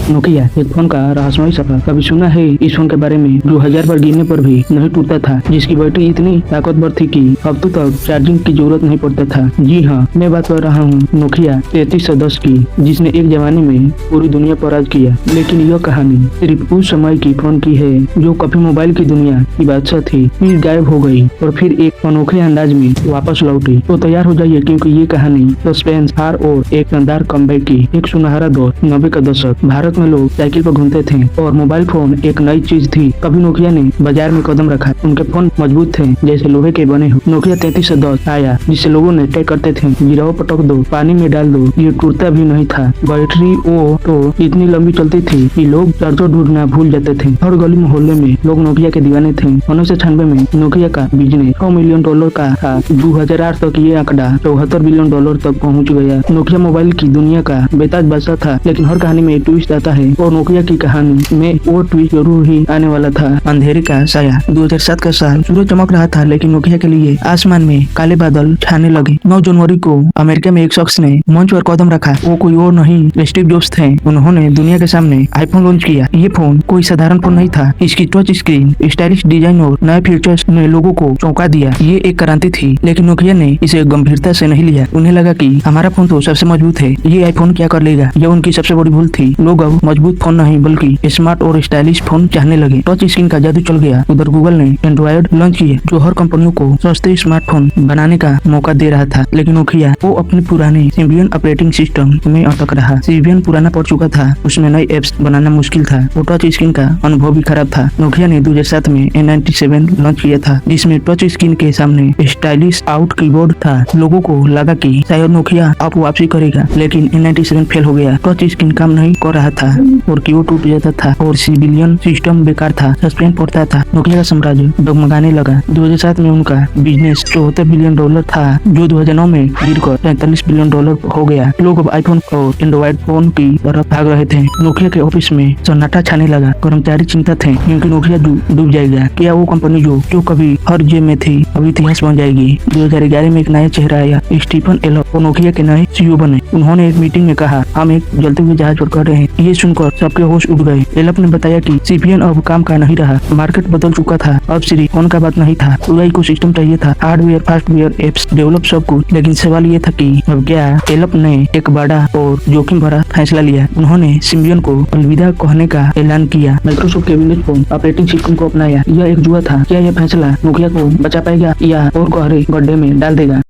Nokia एक phone का रहस्यमय सफर। कभी सुना है इस फोन के बारे में जो 1000 बार गिरने पर भी नहीं टूटता था, जिसकी बैटरी इतनी ताकतवर थी कि हफ्तों तक चार्जिंग की जरूरत नहीं पड़ता था। जी हाँ, मैं बात कर रहा हूँ नोकिया 3310 की, जिसने एक जमाने में पूरी दुनिया पर राज किया। लेकिन यह कहानी सिर्फ उस समय की फोन की है जो कभी मोबाइल की दुनिया की बादशाह थी, फिर गायब हो गई और फिर एक अनोखे अंदाज में वापस लौटी। तो तैयार हो जाइए, क्योंकि ये कहानी सस्पेंस, हार और एक शानदार कमबैक की एक सुनहरा दौर। 90 का दशक, भारत में लोग साइकिल पर घूमते थे और मोबाइल फोन एक नई चीज थी। कभी नोकिया ने बाजार में कदम रखा, उनके फोन मजबूत थे जैसे लोहे के बने हो। नोकिया 3310 आया, जिसे लोगों ने तय करते थे गिराओ, पटक दो, पानी में डाल दो, ये टूटता भी नहीं था। बैटरी वो तो इतनी लंबी चलती थी कि लोग चार्जर ढूंढना भूल जाते थे। हर गली मोहल्ले में लोग नोकिया के दीवाने थे। 1996 में नोकिया का बिजनेस $100 मिलियन का था। 2008 तक ये आंकड़ा $74 बिलियन तक पहुंच गया। नोकिया मोबाइल की दुनिया का बेताज बादशाह था, लेकिन हर कहानी में एक ट्विस्ट आता है और नोकिया की कहानी में वो ट्विस्ट जरूर ही आने वाला था। अंधेरे का साया। 2007 का साल, सूरज चमक रहा था, लेकिन नोकिया के लिए आसमान में काले बादल छाने लगे। 9 जनवरी को अमेरिका में एक शख्स ने मंच पर कदम रखा। वो कोई और नहीं, स्टीव जॉब्स थे। उन्होंने दुनिया के सामने आईफोन लॉन्च किया। ये फोन कोई साधारण फोन नहीं था। इसकी टच स्क्रीन, स्टाइलिश डिजाइन और नए फीचर्स ने लोगों को चौंका दिया। ये एक क्रांति थी, लेकिन नोकिया ने इसे गंभीरता से नहीं लिया। उन्हें लगा कि हमारा फोन तो सबसे मजबूत है, ये आईफोन क्या कर लेगा। यह उनकी सबसे बड़ी भूल थी। लोग अब मजबूत फोन नहीं बल्कि स्मार्ट और स्टाइलिश फोन चाहने लगे। टच स्क्रीन का जादू चल गया। उधर गूगल ने एंड्रॉइड लॉन्च किया, जो हर कंपनियों को सस्ते स्मार्टफोन बनाने का मौका दे रहा था। लेकिन नोकिया वो अपने पुराने सिम्बियन ऑपरेटिंग सिस्टम में अटक रहा। सिम्बियन पुराना पड़ चुका था, उसमें नई एप्स बनाना मुश्किल था और टच स्क्रीन का अनुभव भी खराब था। नोकिया ने 2007 में N97 लॉन्च किया था, जिसमें टच स्क्रीन के सामने स्टाइलिश आउट कीबोर्ड था। लोगों को लगा कि शायद नोकिया अब वापसी करेगा, लेकिन N97 फेल हो गया। टच स्क्रीन काम नहीं कर रहा था और कीबोर्ड टूट जाता था और सिम्बियन सिस्टम बेकार था, सस्पेंड पड़ता था। नोकिया का साम्राज्य डगमगाने लगा। 2007 में उनका बिजनेस $74 बिलियन था, जो 2009 में गिरकर $43 बिलियन हो गया। लोग अब आईफोन और एंड्रॉइड फोन की तरफ भाग रहे थे। नोकिया के ऑफिस में सन्नाटा छाने लगा। कर्मचारी चिंता थे क्योंकि नोकिया डूब जाएगा। क्या वो कंपनी जो कभी हर जेब में थी अब इतिहास बन जाएगी। 2011 में एक नया चेहरा आया। स्टीफन एलप नोकिया के नए सीईओ बने। उन्होंने एक मीटिंग में कहा, हम एक जलते हुए जहाज पर कर रहे हैं। ये सुनकर सबके होश उड़ गए। एलप ने बताया कि सीपीएन अब काम का नहीं रहा, मार्केट बदल चुका था। अब सिर्फ फोन का बात नहीं था, पूरा इकोसिस्टम चाहिए था, हार्डवेयर, सॉफ्टवेयर, एप्स, डेवलप, सब कुछ। लेकिन सवाल ये था कि अब क्या। एलप ने एक बड़ा और जोखिम भरा फैसला लिया। उन्होंने सिम्बियन को अलविदा कहने का ऐलान किया। माइक्रोसॉफ्ट के विंडोज फोन ऑपरेटिंग सिस्टम को अपनाया। यह एक जुआ था। क्या यह फैसला नोकिया को बचा पाएगा या और गहरे गड्ढे में डाल देगा।